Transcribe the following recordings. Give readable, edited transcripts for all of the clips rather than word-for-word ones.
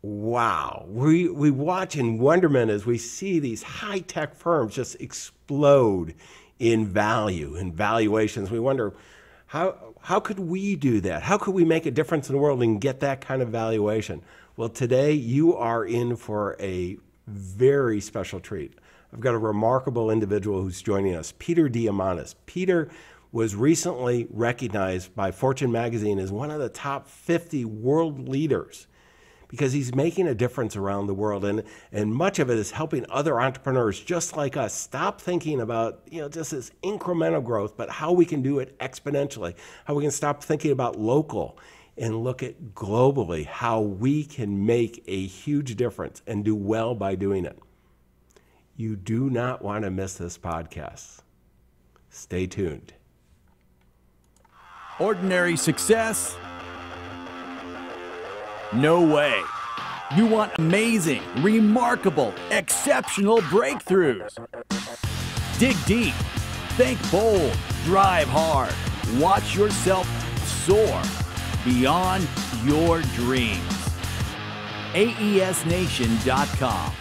Wow. We watch in wonderment as we see these high-tech firms just explode in value and valuations. We wonder, how could we do that? How could we make a difference in the world and get that kind of valuation? Well, today you are in for a very special treat. I've got a remarkable individual who's joining us, Peter Diamandis. Peter was recently recognized by Fortune magazine as one of the top 50 world leaders because he's making a difference around the world. And much of it is helping other entrepreneurs just like us stop thinking about, just this incremental growth, but how we can do it exponentially, how we can stop thinking about local and look at globally how we can make a huge difference and do well by doing it. You do not want to miss this podcast. Stay tuned. Ordinary success? No way. You want amazing, remarkable, exceptional breakthroughs. Dig deep, think bold, drive hard, watch yourself soar beyond your dreams. AESNation.com.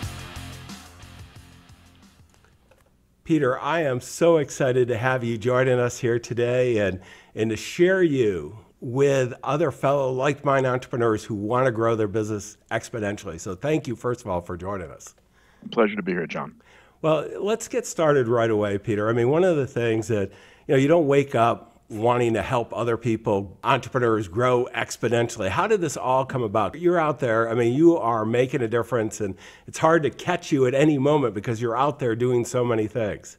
Peter, I am so excited to have you joining us here today and to share you with other fellow like-minded entrepreneurs who want to grow their business exponentially. So thank you, first of all, for joining us. Pleasure to be here, John. Well, let's get started right away, Peter. I mean, one of the things that, you don't wake up wanting to help other people, entrepreneurs, grow exponentially. How did this all come about? You're out there, I mean, you are making a difference, and it's hard to catch you at any moment because you're out there doing so many things.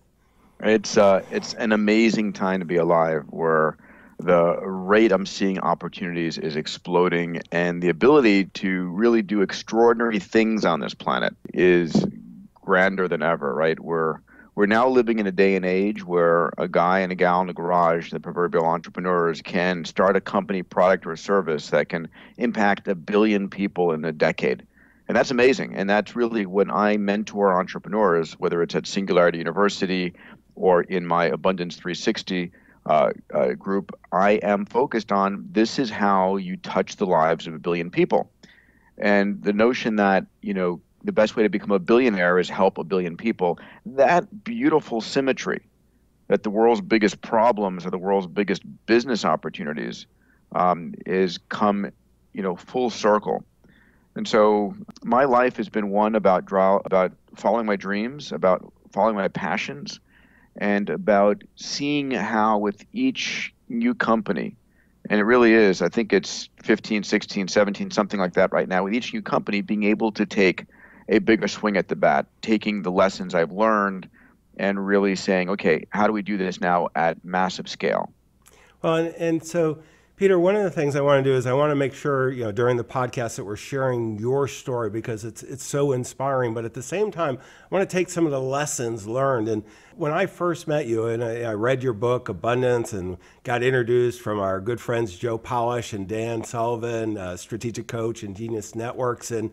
It's an amazing time to be alive, where the rate I'm seeing opportunities is exploding, and the ability to really do extraordinary things on this planet is grander than ever, right? We're now living in a day and age where a guy and a gal in the garage, the proverbial entrepreneurs, can start a company, product, or a service that can impact 1 billion people in a decade. And that's amazing. And that's really when I mentor entrepreneurs, whether it's at Singularity University or in my Abundance 360 group, I am focused on this is how you touch the lives of 1 billion people. And the notion that, the best way to become a billionaire is help 1 billion people, that beautiful symmetry that the world's biggest problems are the world's biggest business opportunities is come, full circle. And so my life has been one about following my dreams, about following my passions, and about seeing how with each new company, and it really is, I think it's 15, 16, 17, something like that right now, with each new company being able to take a bigger swing at the bat, taking the lessons I've learned and really saying, okay, how do we do this now at massive scale? Well, and so, Peter, one of the things I want to do is I want to make sure, during the podcast that we're sharing your story because it's so inspiring. But at the same time, I want to take some of the lessons learned. And when I first met you, and I read your book, Abundance, and got introduced from our good friends Joe Polish and Dan Sullivan, strategic coach and Genius Networks, and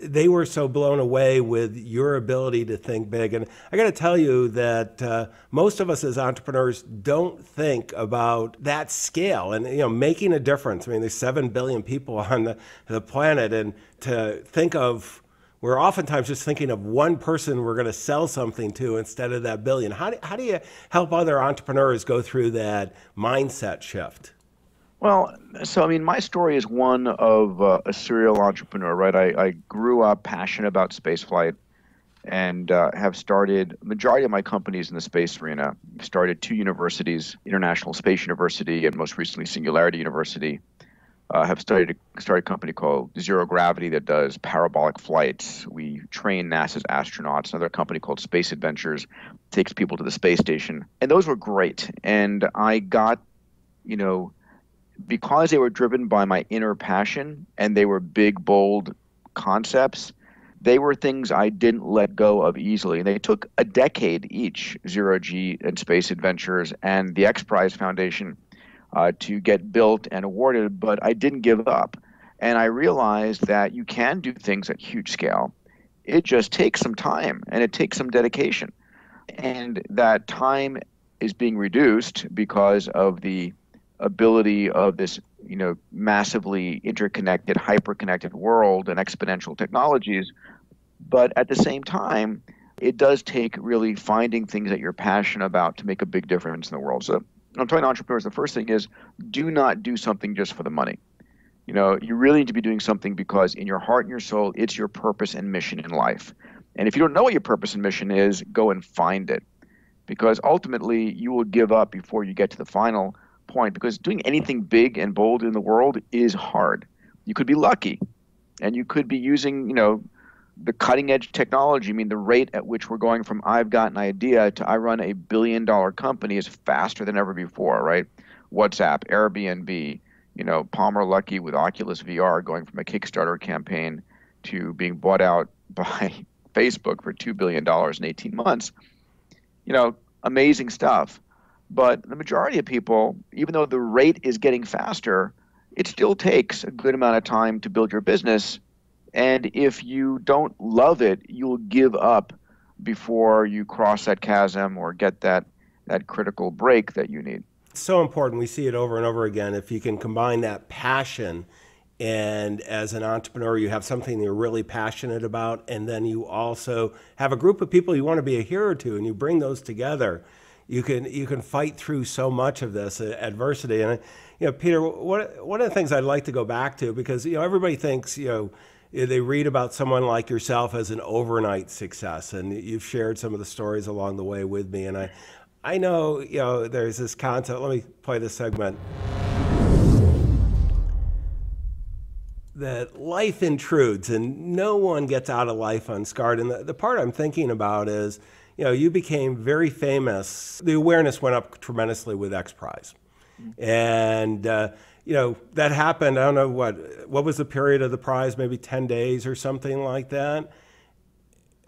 they were so blown away with your ability to think big. And I got to tell you that most of us as entrepreneurs don't think about that scale and making a difference. I mean, there's 7 billion people on the planet, and to think of, we're oftentimes just thinking of one person we're going to sell something to instead of that billion. How do you help other entrepreneurs go through that mindset shift? Well, so my story is one of a serial entrepreneur, right? I grew up passionate about spaceflight and have started majority of my companies in the space arena. Started 2 universities, International Space University and most recently Singularity University. Have started a company called Zero Gravity that does parabolic flights. We train NASA's astronauts. Another company called Space Adventures takes people to the space station. And those were great. And I got, because they were driven by my inner passion and they were big, bold concepts, they were things I didn't let go of easily. And they took a decade each, Zero G and Space Adventures and the X Prize Foundation, to get built and awarded, but I didn't give up. And I realized that you can do things at huge scale. It just takes some time and it takes some dedication. And that time is being reduced because of the ability of this, massively interconnected, hyper-connected world and exponential technologies. But at the same time, it does take really finding things that you're passionate about to make a big difference in the world. So I'm telling entrepreneurs, the first thing is do not do something just for the money. You really need to be doing something because in your heart and your soul, it's your purpose and mission in life. And if you don't know what your purpose and mission is, go and find it. Because ultimately, you will give up before you get to the final point. Because doing anything big and bold in the world is hard. You could be lucky, and you could be using, the cutting edge technology. I mean, the rate at which we're going from I've got an idea to I run a $1 billion company is faster than ever before, right? WhatsApp, Airbnb, Palmer Luckey with Oculus VR going from a Kickstarter campaign to being bought out by Facebook for $2 billion in 18 months. Amazing stuff. But the majority of people, even though the rate is getting faster, it still takes a good amount of time to build your business. And if you don't love it, you'll give up before you cross that chasm or get that critical break that you need. So important. We see it over and over again. If you can combine that passion, and as an entrepreneur, you have something you're really passionate about, and then you also have a group of people you want to be a hero to, and you bring those together, you can fight through so much of this adversity. And Peter, one of the things I'd like to go back to, because everybody thinks they read about someone like yourself as an overnight success, and you've shared some of the stories along the way with me, and I know, there's this concept. Let me play this segment. That life intrudes and no one gets out of life unscarred. And the part I'm thinking about is, you became very famous. The awareness went up tremendously with X Prize. And, that happened, I don't know, what was the period of the prize, maybe 10 days or something like that?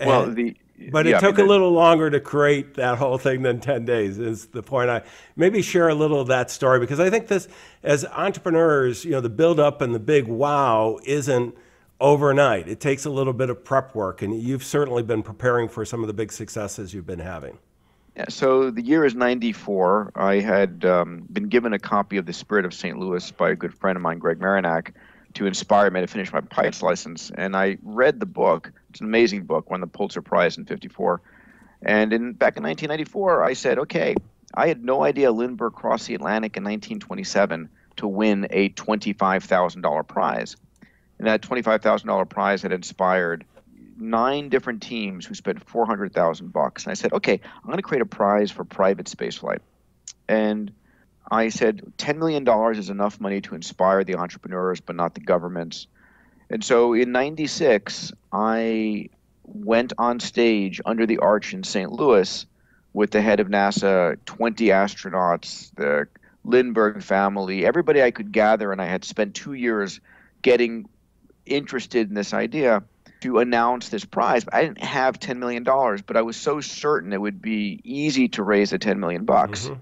And, but it took a little longer to create that whole thing than 10 days is the point. Maybe share a little of that story, because I think this, as entrepreneurs, the build up and the big wow isn't overnight. It takes a little bit of prep work, and you've certainly been preparing for some of the big successes you've been having. Yeah, so the year is 94. I had been given a copy of The Spirit of St. Louis by a good friend of mine, Greg Marinac, to inspire me to finish my pilot's license. And I read the book. It's an amazing book, won the Pulitzer Prize in '54. And back in 1994, I said, okay, I had no idea Lindbergh crossed the Atlantic in 1927 to win a $25,000 prize. And that $25,000 prize had inspired 9 different teams who spent $400,000. And I said, okay, I'm going to create a prize for private spaceflight. And I said, $10 million is enough money to inspire the entrepreneurs, but not the governments. And so in '96, I went on stage under the arch in St. Louis with the head of NASA, 20 astronauts, the Lindbergh family, everybody I could gather, and I had spent 2 years getting interested in this idea to announce this prize. I didn't have $10 million, but I was so certain it would be easy to raise the $10 million bucks. Mm-hmm.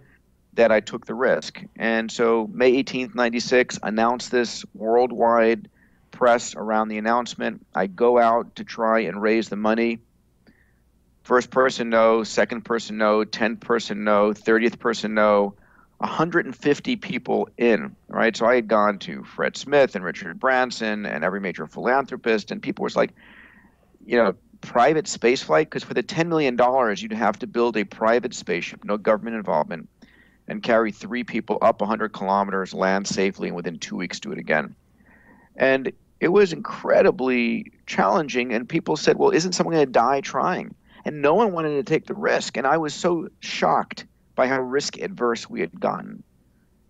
That I took the risk. And so May 18th, 96, announced this worldwide press around the announcement. I go out to try and raise the money. First person no, second person no, 10th person no, 30th person no, 150 people in, right? So I had gone to Fred Smith and Richard Branson and every major philanthropist, and people was like, private space flight? Because for the $10 million, you'd have to build a private spaceship, no government involvement, and carry 3 people up 100 kilometers, land safely, and within 2 weeks do it again. And it was incredibly challenging, and people said, well, isn't someone going to die trying? And no one wanted to take the risk, and I was so shocked by how risk-adverse we had gotten.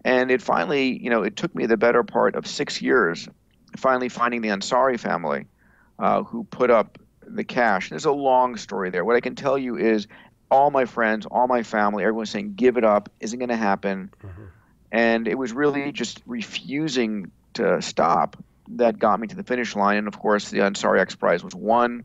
And it finally, it took me the better part of 6 years, finally finding the Ansari family who put up the cash. There's a long story there. What I can tell you is all my friends, all my family, everyone's saying, give it up, isn't going to happen. Mm-hmm. And it was really just refusing to stop that got me to the finish line. And of course, the Ansari X Prize was won.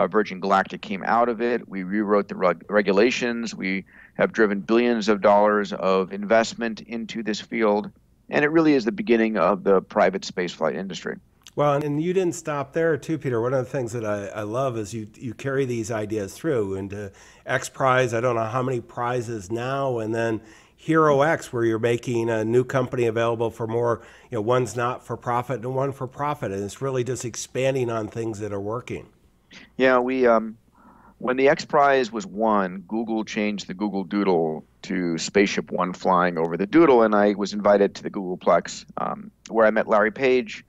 Virgin Galactic came out of it. We rewrote the regulations. We have driven billions of dollars of investment into this field. And it really is the beginning of the private spaceflight industry. Well, and you didn't stop there too, Peter. One of the things that I love is you carry these ideas through into X Prize. I don't know how many prizes now, and then Hero X, where you're making a new company available for more, one's not for profit and one for profit. And it's really just expanding on things that are working. Yeah, when the X Prize was won, Google changed the Google Doodle to Spaceship One flying over the Doodle, and I was invited to the Googleplex, where I met Larry Page,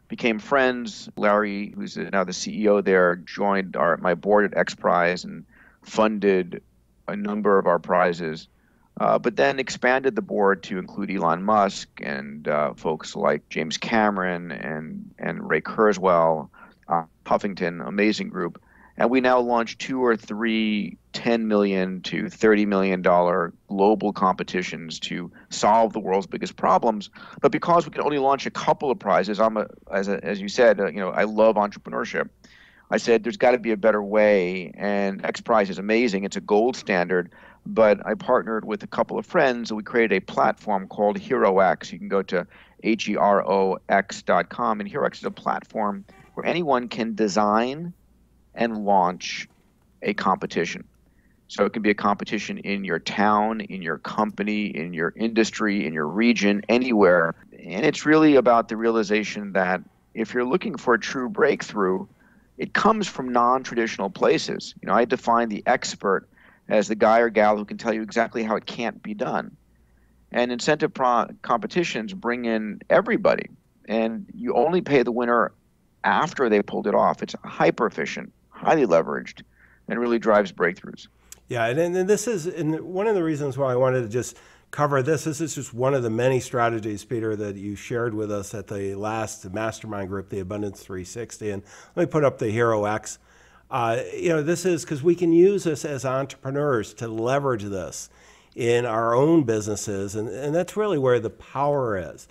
became friends. Larry, who's now the CEO there, joined my board at X Prize and funded a number of our prizes, but then expanded the board to include Elon Musk and folks like James Cameron and Ray Kurzweil, Huffington, amazing group. And we now launch 2 or 3 $10 million to $30 million global competitions to solve the world's biggest problems. But because we can only launch a couple of prizes, as you said, I love entrepreneurship. I said there's got to be a better way, and X Prize is amazing. It's a gold standard. But I partnered with a couple of friends, and we created a platform called HeroX. You can go to HeroX.com, and HeroX is a platform where anyone can design and launch a competition. So it can be a competition in your town, in your company, in your industry, in your region, anywhere. And it's really about the realization that if you're looking for a true breakthrough, it comes from non-traditional places. I define the expert as the guy or gal who can tell you exactly how it can't be done. And incentive competitions bring in everybody, and you only pay the winner after they pulled it off. It's hyper efficient, highly leveraged, and really drives breakthroughs. Yeah, and this is one of the reasons why I wanted to just cover this. This is just one of the many strategies, Peter, that you shared with us at the last mastermind group, the Abundance 360. And let me put up the Hero X. This is because we can use this as entrepreneurs to leverage this in our own businesses, and that's really where the power is.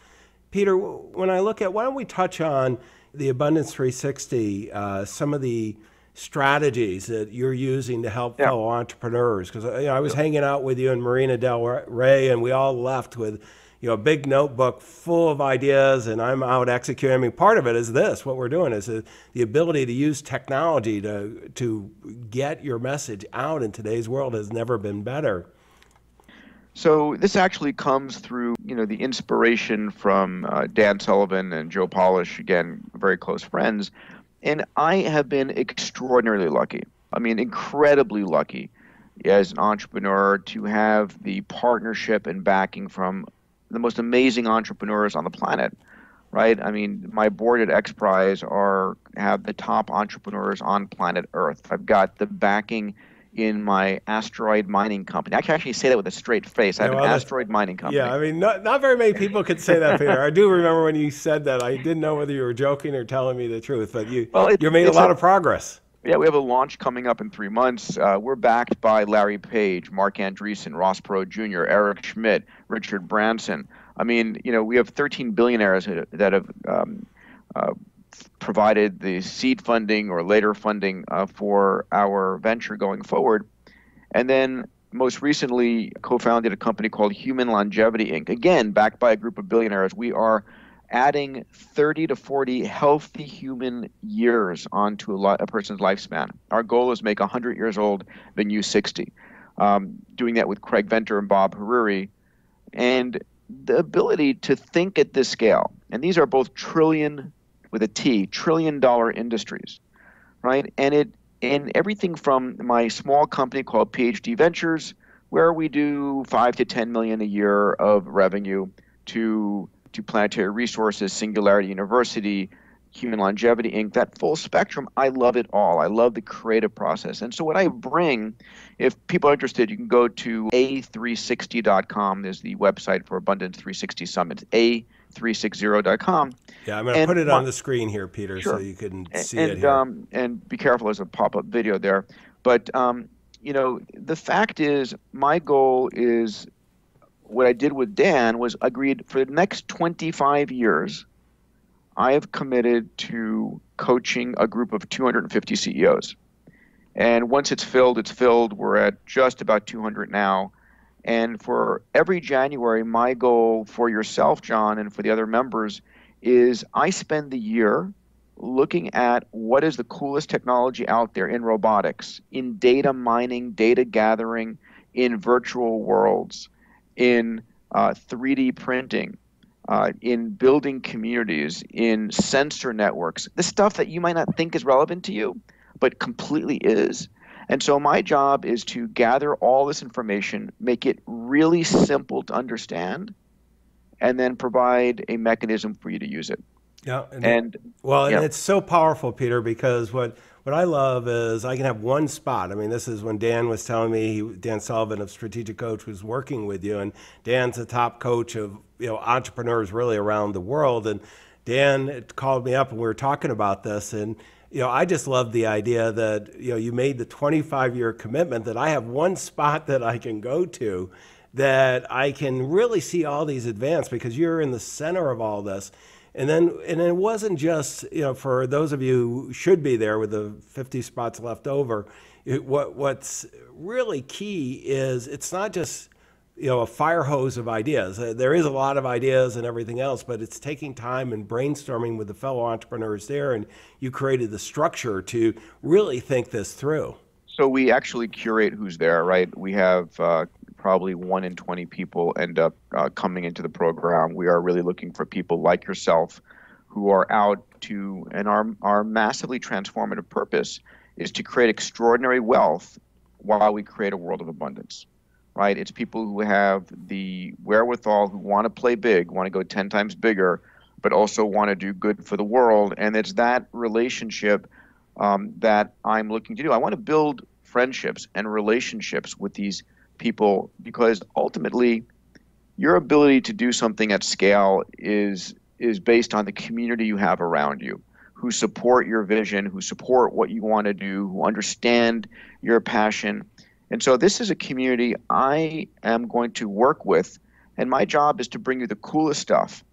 Peter, when I look at, why don't we touch on the Abundance 360, some of the strategies that you're using to help fellow entrepreneurs? Because I was hanging out with you in Marina del Rey, and we all left with a big notebook full of ideas, and I'm out executing. I mean, part of it is this. What we're doing is the ability to use technology to get your message out in today's world has never been better. So this actually comes through, the inspiration from Dan Sullivan and Joe Polish, again, very close friends. And I have been extraordinarily lucky. I mean, incredibly lucky as an entrepreneur to have the partnership and backing from the most amazing entrepreneurs on the planet, right? I mean, my board at X Prize have the top entrepreneurs on planet Earth. I've got the backing in my asteroid mining company. I can actually say that with a straight face. I have an asteroid mining company. Yeah, I mean, not very many people could say that, Peter. I do remember when you said that. I didn't know whether you were joking or telling me the truth, but you made a lot of progress. Yeah, we have a launch coming up in 3 months. We're backed by Larry Page, Mark Andreessen, Ross Perot Jr., Eric Schmidt, Richard Branson. I mean, we have 13 billionaires that have provided the seed funding or later funding for our venture going forward. And then most recently co-founded a company called Human Longevity Inc. Again, backed by a group of billionaires. We are adding 30 to 40 healthy human years onto a person's lifespan. Our goal is make 100 years old than you 60. Doing that with Craig Venter and Bob Hariri. And the ability to think at this scale, and these are both trillion dollar industries, right? And everything from my small company called PhD Ventures, where we do 5 to 10 million a year of revenue, to Planetary Resources, Singularity University, Human Longevity Inc., that full spectrum. I love it all. I love the creative process. And so what I bring, if people are interested, you can go to a360.com. There's the website for Abundance 360 Summit, a360.com. Yeah, I'm going to put it on the screen here, Peter, so you can see it here. And be careful, there's a pop-up video there. But, the fact is, my goal is, what I did with Dan was agreed for the next 25 years, I have committed to coaching a group of 250 CEOs. And once it's filled, it's filled. We're at just about 200 now. And for every January, my goal for yourself, John, and for the other members is I spend the year looking at what is the coolest technology out there in robotics, in data mining, data gathering, in virtual worlds, in 3D printing, in building communities, in sensor networks, the stuff that you might not think is relevant to you, but completely is. And so my job is to gather all this information, make it really simple to understand, and then provide a mechanism for you to use it. Yeah, And and yeah, it's so powerful, Peter, because what I love is I can have one spot. I mean, this is when Dan was telling me, Dan Sullivan of Strategic Coach was working with you, and Dan's the top coach of entrepreneurs really around the world. And Dan called me up and we were talking about this, and I just love the idea that you made the 25-year commitment that I have one spot that I can go to, that I can really see all these advances because you're in the center of all this. And it wasn't just, for those of you who should be there with the 50 spots left over, what's really key is it's not just, a fire hose of ideas. There is a lot of ideas and everything else, but it's taking time and brainstorming with the fellow entrepreneurs there. And you created the structure to really think this through. so we actually curate who's there, right? We have probably 1 in 20 people end up coming into the program. We are really looking for people like yourself who are out to, and our massively transformative purpose is to create extraordinary wealth while we create a world of abundance, right? It's people who have the wherewithal, who want to play big, want to go 10 times bigger, but also want to do good for the world. And it's that relationship that I'm looking to do. I want to build friendships and relationships with these people, because ultimately your ability to do something at scale is based on the community you have around you, who support your vision, who support what you want to do, who understand your passion. And so this is a community I am going to work with, and my job is to bring you the coolest stuff,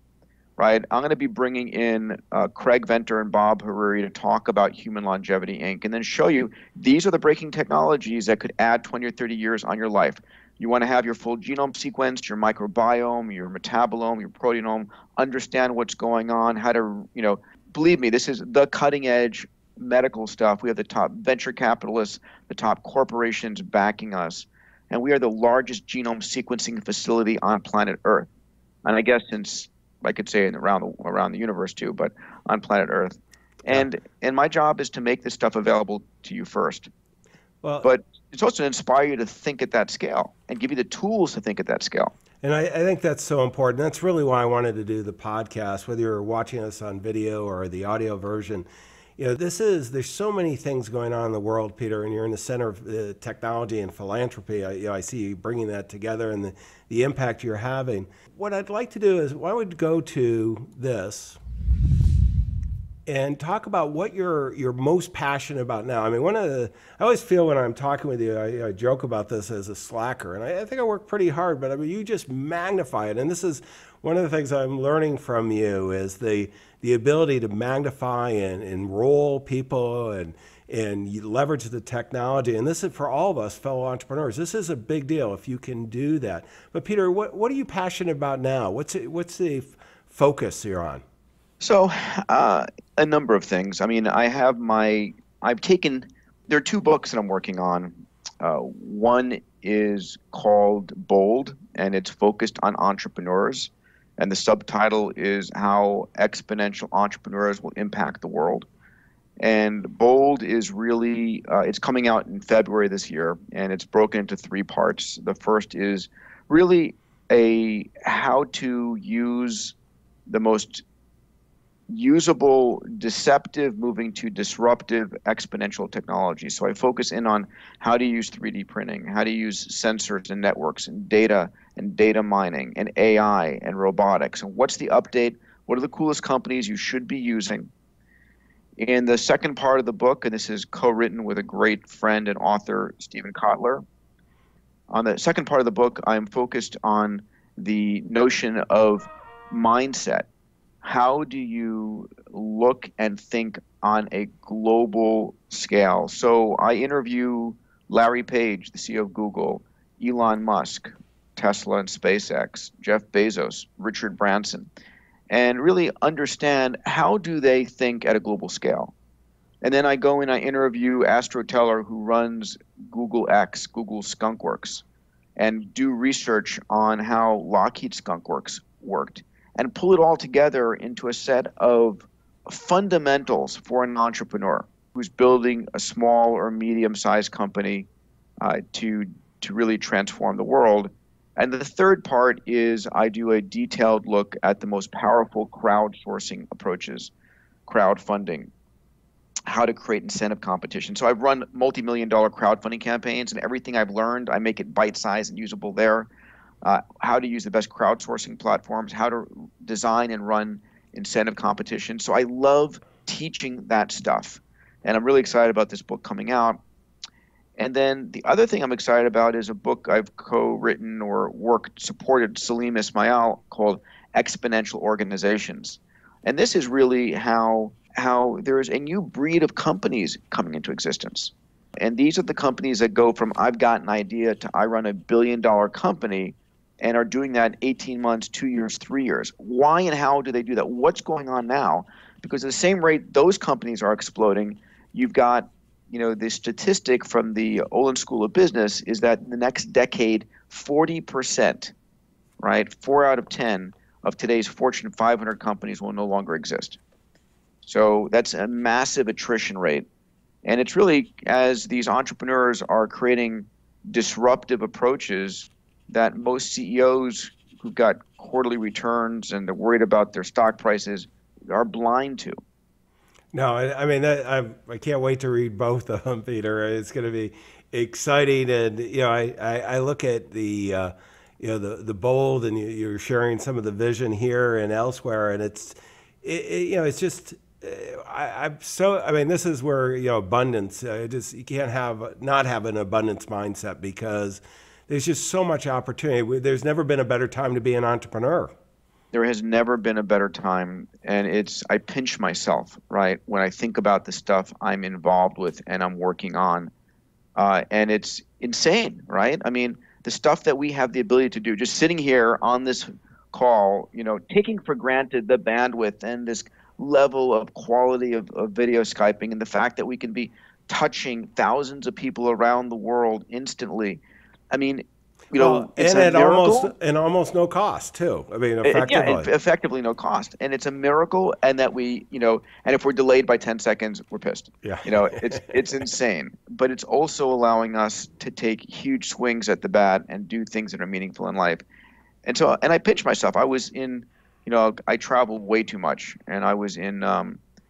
right? I'm going to be bringing in Craig Venter and Bob Hariri to talk about Human Longevity Inc. and then show you these are the breaking technologies that could add 20 or 30 years on your life. You want to have your full genome sequenced, your microbiome, your metabolome, your proteome, understand what's going on, how to, believe me, this is the cutting edge medical stuff. We have the top venture capitalists, the top corporations backing us, and we are the largest genome sequencing facility on planet Earth. And I guess since I could say around the universe too, but on planet Earth. And my job is to make this stuff available to you first. But it's also to inspire you to think at that scale and give you the tools to think at that scale. And I think that's so important. That's really why I wanted to do the podcast, whether you're watching us on video or the audio version. There's so many things going on in the world, Peter, and you're in the center of technology and philanthropy. I see you bringing that together and the impact you're having. What I'd like to do is, why don't we go to this and talk about what you're most passionate about now. I mean, I always feel when I'm talking with you, I joke about this as a slacker, and I think I work pretty hard, but I mean, you just magnify it. And this is one of the things I'm learning from you is the ability to magnify and enroll people and you leverage the technology. And this is for all of us fellow entrepreneurs. This is a big deal if you can do that. But Peter, what are you passionate about now? What's the focus you're on? So a number of things. I mean, there are 2 books that I'm working on. One is called Bold, and it's focused on entrepreneurs. And the subtitle is How Exponential Entrepreneurs Will Impact the World. And Bold is really, it's coming out in February this year, and it's broken into 3 parts. The first is really how to use the most usable, deceptive, moving to disruptive exponential technology. So I focus in on how to use 3D printing, how to use sensors and networks and data mining and AI and robotics. And what's the update? What are the coolest companies you should be using? In the second part of the book, and this is co-written with a great friend and author, Stephen Kotler. On the second part of the book, I'm focused on the notion of mindset. How do you look and think on a global scale? So I interview Larry Page, the CEO of Google, Elon Musk, Tesla and SpaceX, Jeff Bezos, Richard Branson, and really understand how do they think at a global scale. And then I go and I interview Astro Teller, who runs Google X, Google Skunkworks. and do research on how Lockheed Skunk Works worked and pull it all together into a set of fundamentals for an entrepreneur who's building a small or medium-sized company to really transform the world. And the third part is I do a detailed look at the most powerful crowdsourcing approaches, crowdfunding, how to create incentive competition. So I've run multi-million-dollar crowdfunding campaigns, and everything I've learned, I make it bite-sized and usable there. How to use the best crowdsourcing platforms, how to design and run incentive competition. So I love teaching that stuff. And I'm really excited about this book coming out. And then the other thing I'm excited about is a book I've co-written or supported Salim Ismail called Exponential Organizations. And this is really how there is a new breed of companies coming into existence. And these are the companies that go from I've got an idea to I run $1 billion company, and are doing that in 18 months, 2 years, 3 years. Why and how do they do that? What's going on now? Because at the same rate those companies are exploding, you've got, the statistic from the Olin School of Business is that in the next decade, 40%, right, 4 out of 10 of today's Fortune 500 companies will no longer exist. So that's a massive attrition rate. And it's really as these entrepreneurs are creating disruptive approaches that most CEOs who've got quarterly returns and they're worried about their stock prices are blind to. No, I mean, I can't wait to read both of them, Peter. It's going to be exciting. And, I look at the bold, and you're sharing some of the vision here and elsewhere. And it's just, I mean, this is where, abundance, you can't not have an abundance mindset, because there's just so much opportunity. There's never been a better time to be an entrepreneur. There has never been a better time, and I pinch myself, right, when I think about the stuff I'm involved with and I'm working on, and it's insane, right? I mean, the stuff that we have the ability to do, just sitting here on this call, taking for granted the bandwidth and this level of quality of video Skyping, and the fact that we can be touching thousands of people around the world instantly. I mean, it's and a miracle. almost no cost too. I mean, effectively. Effectively no cost, and it's a miracle. And that we, and if we're delayed by 10 seconds, we're pissed. Yeah. It's insane. But it's also allowing us to take huge swings at the bat and do things that are meaningful in life. And so, and I pinch myself. I was in, I travel way too much, and I was in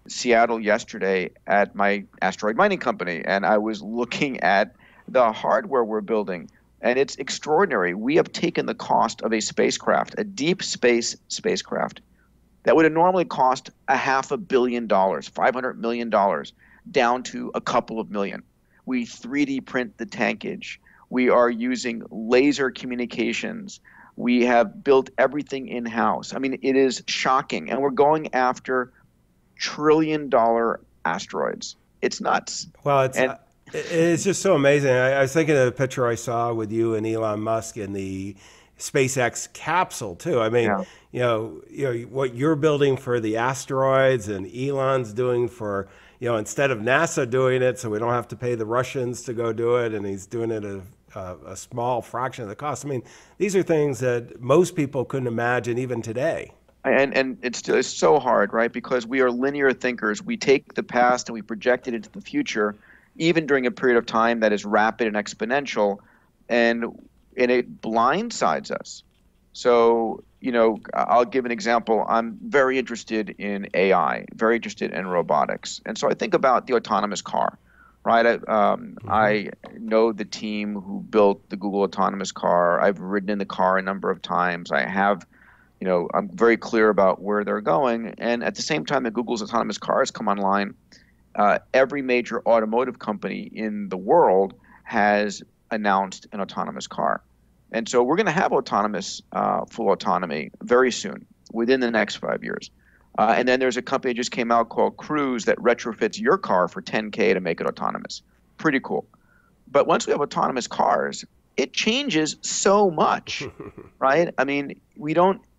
Seattle yesterday at my asteroid mining company, and I was looking at the hardware we're building. And it's extraordinary. We have taken the cost of a spacecraft, a deep space spacecraft, that would have normally cost $500 million, $500 million, down to a couple of million. We 3D print the tankage. We are using laser communications. We have built everything in-house. I mean, it is shocking. And we're going after trillion-dollar asteroids. It's nuts. Well, it's just so amazing. I was thinking of the picture I saw with you and Elon Musk in the SpaceX capsule too. I mean, what you're building for the asteroids, and Elon's doing for, instead of NASA doing it, so we don't have to pay the Russians to go do it, and he's doing it at a small fraction of the cost. I mean, these are things that most people couldn't imagine even today. And it's so hard, right? Because we are linear thinkers. We take the past and we project it into the future, even during a period of time that is rapid and exponential, and it blindsides us. So, I'll give an example. I'm very interested in AI, very interested in robotics. And so I think about the autonomous car, right? I know the team who built the Google autonomous car. I've ridden in the car a number of times. I have, I'm very clear about where they're going. And at the same time that Google's autonomous cars come online, every major automotive company in the world has announced an autonomous car. And so we're going to have full autonomy very soon, within the next 5 years. And then there's a company that just came out called Cruise that retrofits your car for $10K to make it autonomous. Pretty cool. But once we have autonomous cars, it changes so much, right? I mean,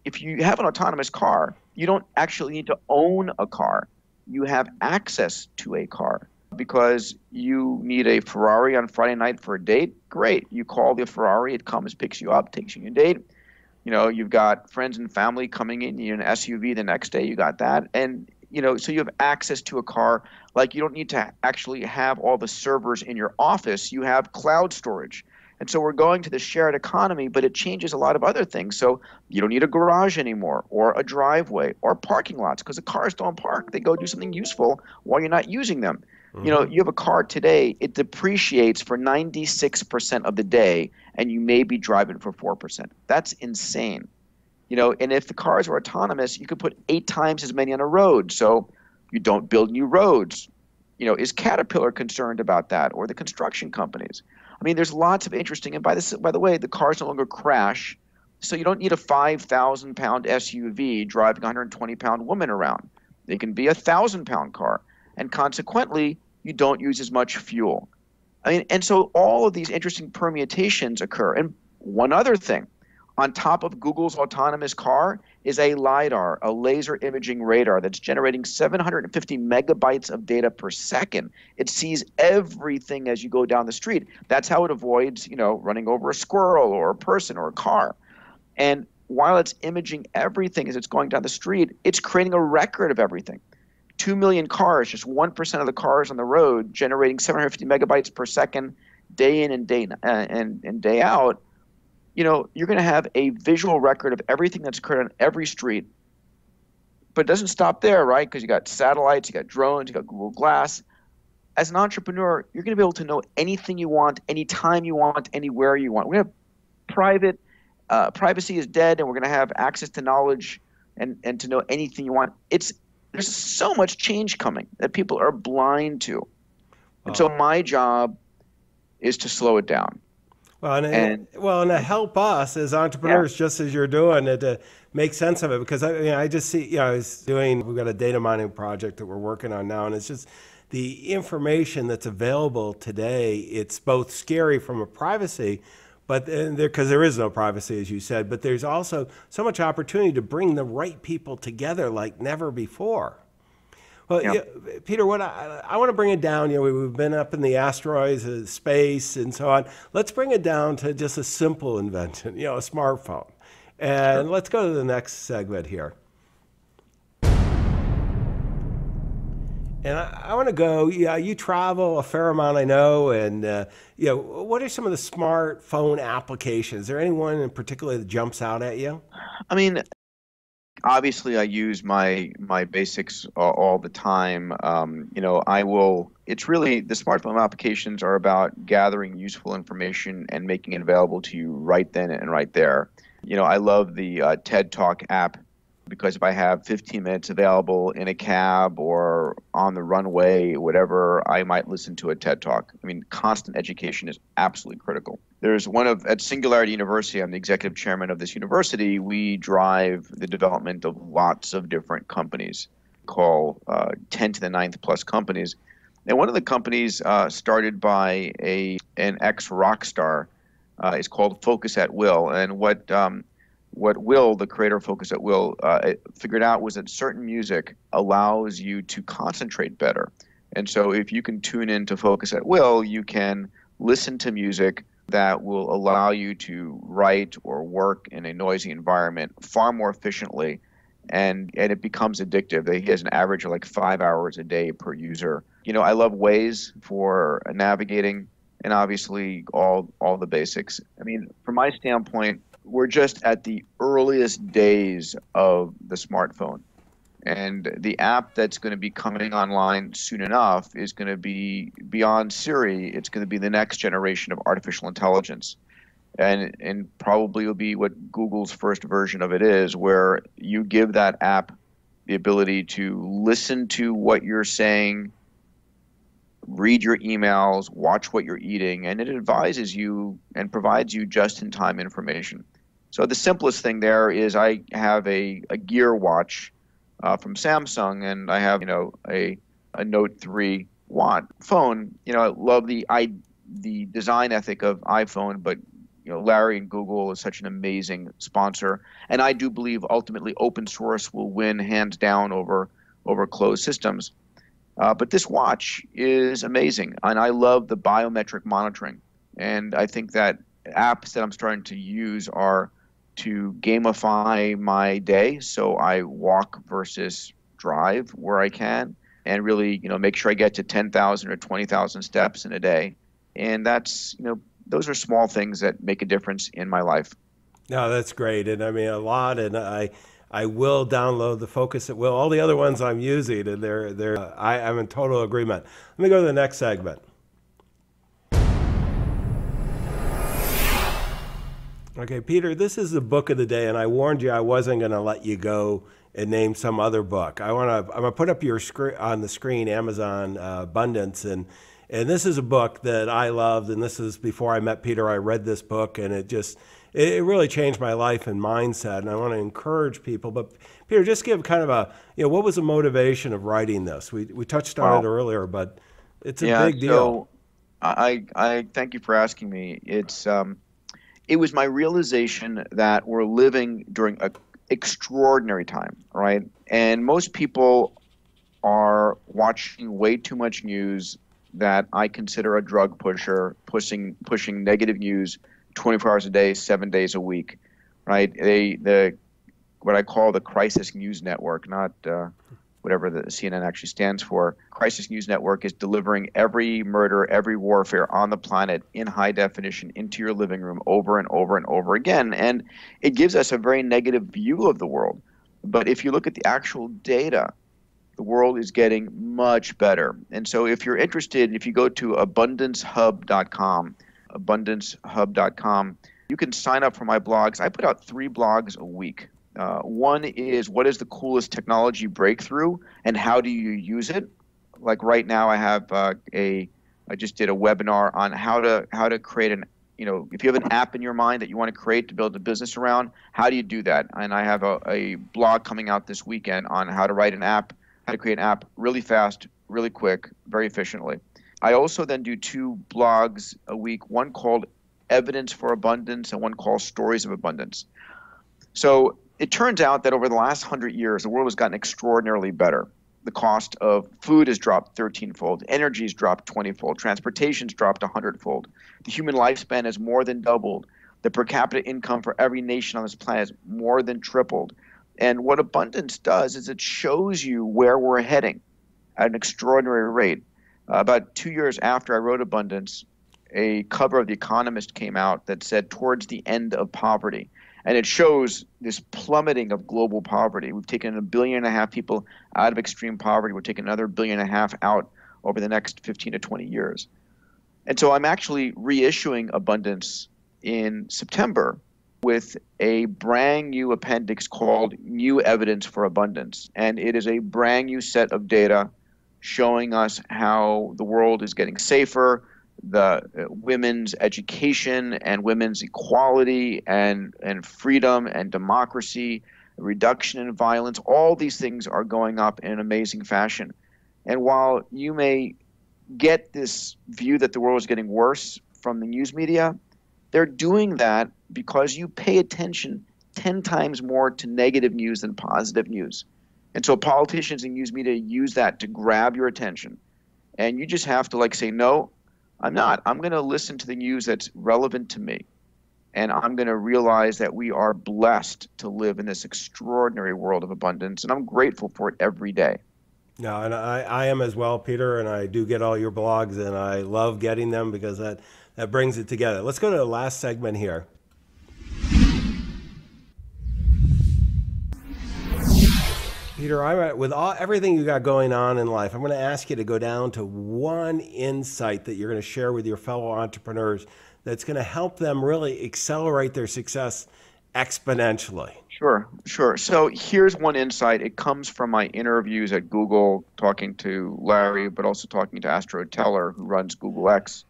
if you have an autonomous car, you don't actually need to own a car. You have access to a car because you need a Ferrari on Friday night for a date. Great. You call the Ferrari, it comes, picks you up, takes you on a date. You've got friends and family coming in, you need an SUV the next day, you got that. And, so you have access to a car. Like, you don't need to actually have all the servers in your office. You have cloud storage. And so we're going to the shared economy, but it changes a lot of other things. So you don't need a garage anymore, or a driveway, or parking lots, because the cars don't park. They go do something useful while you're not using them. You have a car today, it depreciates for 96% of the day, and you may be driving for 4%. That's insane. And if the cars were autonomous, you could put 8 times as many on a road. So you don't build new roads. Is Caterpillar concerned about that, or the construction companies? I mean, there's lots of interesting, and by the way, the cars no longer crash, so you don't need a 5,000-pound SUV driving a 120-pound woman around. They can be a 1,000-pound car, and consequently, you don't use as much fuel. I mean, and so all of these interesting permutations occur. And one other thing, on top of Google's autonomous car is a LiDAR, a laser imaging radar that's generating 750 megabytes of data per second. It sees everything as you go down the street. That's how it avoids, running over a squirrel or a person or a car. And while it's imaging everything as it's going down the street, it's creating a record of everything. 2 million cars, just 1% of the cars on the road, generating 750 megabytes per second, day in and day out. You're going to have a visual record of everything that's occurred on every street. But it doesn't stop there, right? Because you got satellites, you got drones, you got Google Glass. As an entrepreneur, you're going to be able to know anything you want, anytime you want, anywhere you want. We're going to have privacy is dead, and we're going to have access to knowledge and to know anything you want. There's so much change coming that people are blind to. And so my job is to slow it down. Well, and to help us as entrepreneurs, just as you're doing it, to make sense of it. Because I just see, we've got a data mining project that we're working on now, and it's just the information that's available today. It's both scary from a privacy, but because there is no privacy, as you said, but there's also so much opportunity to bring the right people together like never before. Well, Peter, what I want to bring it down, we've been up in the asteroids, space, and so on. Let's bring it down to just a simple invention, a smartphone. And let's go to the next segment here. And I want to go, you travel a fair amount, I know, and what are some of the smartphone applications? Is there anyone in particular that jumps out at you? I mean, obviously I use my basics all the time. It's really, the smartphone applications are about gathering useful information and making it available to you right then and right there. I love the TED Talk app, because if I have 15 minutes available in a cab or on the runway, whatever, I might listen to a TED Talk. I mean, constant education is absolutely critical. There's at Singularity University, I'm the executive chairman of this university. We drive the development of lots of different companies, call 10 to the 9th plus companies. And one of the companies started by an ex-rock star is called Focus at Will. And what Will, the creator of Focus at Will, figured out was that certain music allows you to concentrate better. And so if you can tune in to Focus at Will, you can listen to music that will allow you to write or work in a noisy environment far more efficiently, and it becomes addictive. He has an average of like 5 hours a day per user. I love Waze for navigating, and obviously all the basics. I mean, from my standpoint, we're just at the earliest days of the smartphone. And the app that's going to be coming online soon enough is going to be beyond Siri. It's going to be the next generation of artificial intelligence. And probably will be what Google's first version of it is, where you give that app the ability to listen to what you're saying, read your emails, watch what you're eating, and it advises you and provides you just-in-time information. So the simplest thing there is I have a Gear watch from Samsung, and I have a Note 3 Watt phone. I love the design ethic of iPhone, but Larry and Google is such an amazing sponsor, and I do believe ultimately open source will win hands down over closed systems. But this watch is amazing, and I love the biometric monitoring. And I think that apps that I'm starting to use are to gamify my day, so I walk versus drive where I can, and really, make sure I get to 10,000 or 20,000 steps in a day. And those are small things that make a difference in my life. No, that's great. And I mean, a lot. And I will download the Focus at Will. All the other ones I'm using, and I'm in total agreement. Let me go to the next segment. Okay, Peter, this is the book of the day, and I warned you I wasn't going to let you go and name some other book. I'm gonna put up your on the screen Amazon Abundance, and this is a book that I loved, and this is before I met Peter. I read this book, and it really changed my life and mindset, and I want to encourage people. But Peter, just give kind of what was the motivation of writing this? We touched on it earlier, but it's a big deal. So I thank you for asking me. It was my realization that we're living during an extraordinary time, right? And most people are watching way too much news that I consider a drug pusher, pushing negative news 24 hours a day, 7 days a week, right? What I call the crisis news network, not whatever the CNN actually stands for. Crisis News Network is delivering every murder, every warfare on the planet in high definition into your living room over and over and over again. And it gives us a very negative view of the world. But if you look at the actual data, the world is getting much better. And so if you're interested, if you go to abundancehub.com, you can sign up for my blogs. I put out 3 blogs a week. One is, what is the coolest technology breakthrough and how do you use it? Like right now I have I just did a webinar on how to create if you have an app in your mind that you want to create to build a business around, how do you do that? And I have a blog coming out this weekend on how to write an app, how to create an app really fast, really quick, very efficiently. I also then do 2 blogs a week, one called Evidence for Abundance and one called Stories of Abundance. So it turns out that over the last 100 years, the world has gotten extraordinarily better. The cost of food has dropped 13-fold. Energy has dropped 20-fold. Transportation's dropped 100-fold. The human lifespan has more than doubled. The per capita income for every nation on this planet has more than tripled. And what abundance does is it shows you where we're heading at an extraordinary rate. About 2 years after I wrote Abundance, a cover of The Economist came out that said, towards the end of poverty. And it shows this plummeting of global poverty. We've taken 1.5 billion people out of extreme poverty. We're taking another 1.5 billion out over the next 15 to 20 years. And so I'm actually reissuing Abundance in September with a brand new appendix called New Evidence for Abundance. And it is a brand new set of data showing us how the world is getting safer, the women's education and women's equality and freedom and democracy, reduction in violence, all these things are going up in an amazing fashion. And while you may get this view that the world is getting worse from the news media, they're doing that because you pay attention 10 times more to negative news than positive news. And so politicians and news media use that to grab your attention. And you just have to say, no, I'm not. I'm going to listen to the news that's relevant to me. And I'm going to realize that we are blessed to live in this extraordinary world of abundance. And I'm grateful for it every day. No, and I am as well, Peter, and I do get all your blogs, and I love getting them because that brings it together. Let's go to the last segment here. Peter, with everything you got going on in life, I'm going to ask you to go down to one insight that you're going to share with your fellow entrepreneurs that's going to help them really accelerate their success exponentially. Sure. So here's one insight. It comes from my interviews at Google, talking to Larry, but also talking to Astro Teller, who runs Google X.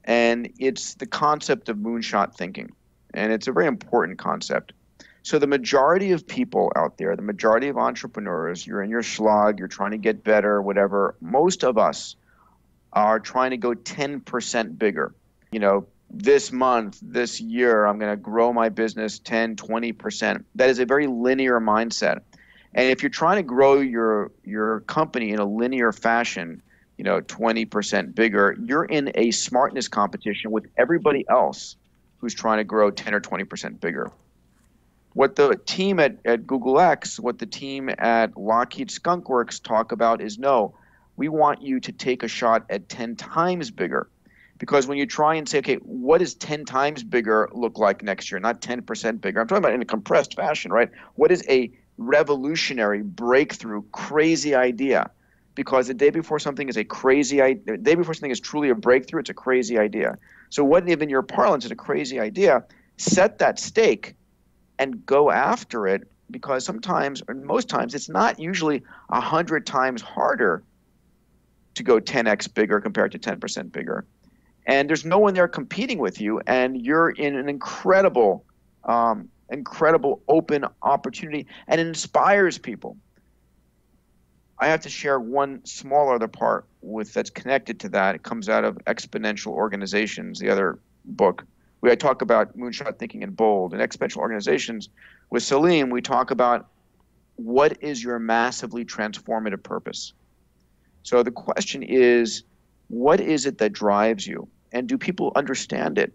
And it's the concept of moonshot thinking. And it's a very important concept. So the majority of people out there, the majority of entrepreneurs, you're in your slog, you're trying to get better, whatever. Most of us are trying to go 10% bigger. This month, this year, I'm going to grow my business 10, 20%. That is a very linear mindset. And if you're trying to grow your company in a linear fashion, 20% bigger, you're in a smartness competition with everybody else who's trying to grow 10 or 20% bigger. What the team at Google X, what the team at Lockheed Skunk Works talk about is, no, we want you to take a shot at 10 times bigger. Because when you try and say, okay, what does 10 times bigger look like next year? Not 10% bigger. I'm talking about in a compressed fashion, right? What is a revolutionary, breakthrough, crazy idea? Because the day before something is a crazy idea, the day before something is truly a breakthrough, it's a crazy idea. So what in your parlance is a crazy idea? Set that stake and go after it, because sometimes, or most times, it's not usually 100 times harder to go 10x bigger compared to 10% bigger. And there's no one there competing with you, and you're in an incredible open opportunity, and it inspires people. I have to share one small other part that's connected to that. It comes out of Exponential Organizations, the other book, where I talk about moonshot thinking and bold. In Exponential Organizations, with Salim, we talk about what is your massively transformative purpose. So the question is, what is it that drives you? And do people understand it?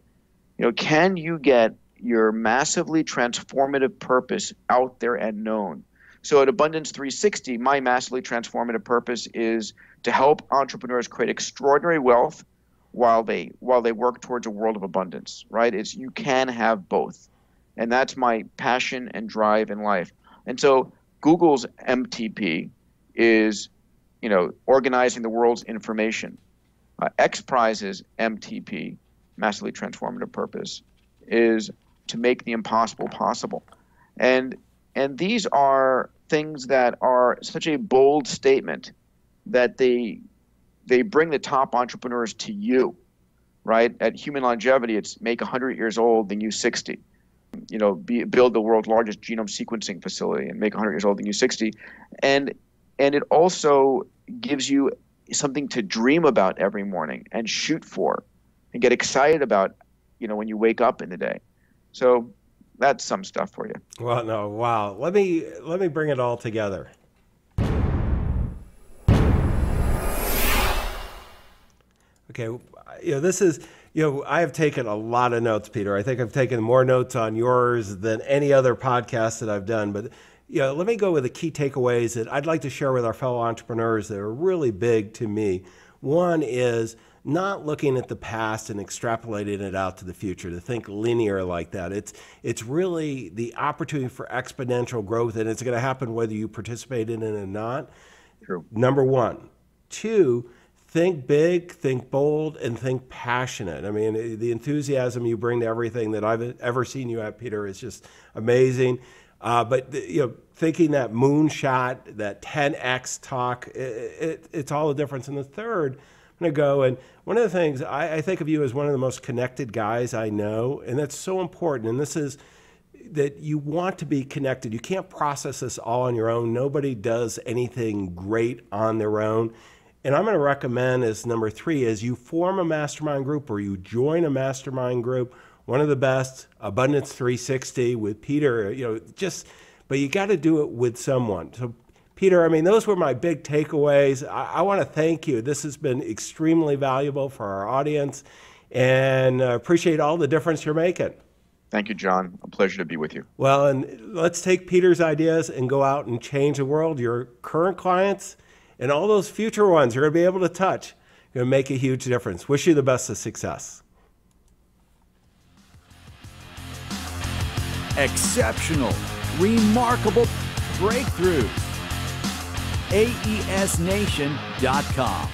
Can you get your massively transformative purpose out there and known? So at Abundance 360, my massively transformative purpose is to help entrepreneurs create extraordinary wealth while they work towards a world of abundance, right? You can have both. And that's my passion and drive in life. And so Google's MTP is, organizing the world's information. X Prize's MTP, massively transformative purpose, is to make the impossible possible. And these are things that are such a bold statement that they bring the top entrepreneurs to you, right? At Human Longevity, it's make 100 years old, then use 60. Build the world's largest genome sequencing facility and make 100 years old, then use 60. And it also gives you something to dream about every morning and shoot for and get excited about, when you wake up in the day. So that's some stuff for you. Well, no, wow. Let me bring it all together. Okay, this is, I have taken a lot of notes, Peter. I think I've taken more notes on yours than any other podcast that I've done. But let me go with the key takeaways that I'd like to share with our fellow entrepreneurs that are really big to me. One is not looking at the past and extrapolating it out to the future, to think linear like that. It's really the opportunity for exponential growth, and it's going to happen whether you participate in it or not. True. Number one. Two, think big, think bold, and think passionate. I mean, the enthusiasm you bring to everything that I've ever seen you at, Peter, is just amazing. But thinking that moonshot, that 10x talk, it's all the difference. And the third, I'm going to go, and one of the things I think of you as one of the most connected guys I know, and that's so important. And this is that you want to be connected. You can't process this all on your own. Nobody does anything great on their own. And I'm going to recommend as number three is you form a mastermind group or you join a mastermind group. One of the best, Abundance 360 with Peter, but you got to do it with someone. So Peter, those were my big takeaways. I want to thank you. This has been extremely valuable for our audience, and appreciate all the difference you're making. Thank you, John. A pleasure to be with you. Well, and let's take Peter's ideas and go out and change the world. Your current clients and all those future ones you're going to be able to touch, you're going to make a huge difference. Wish you the best of success. Exceptional, remarkable breakthroughs. AESNation.com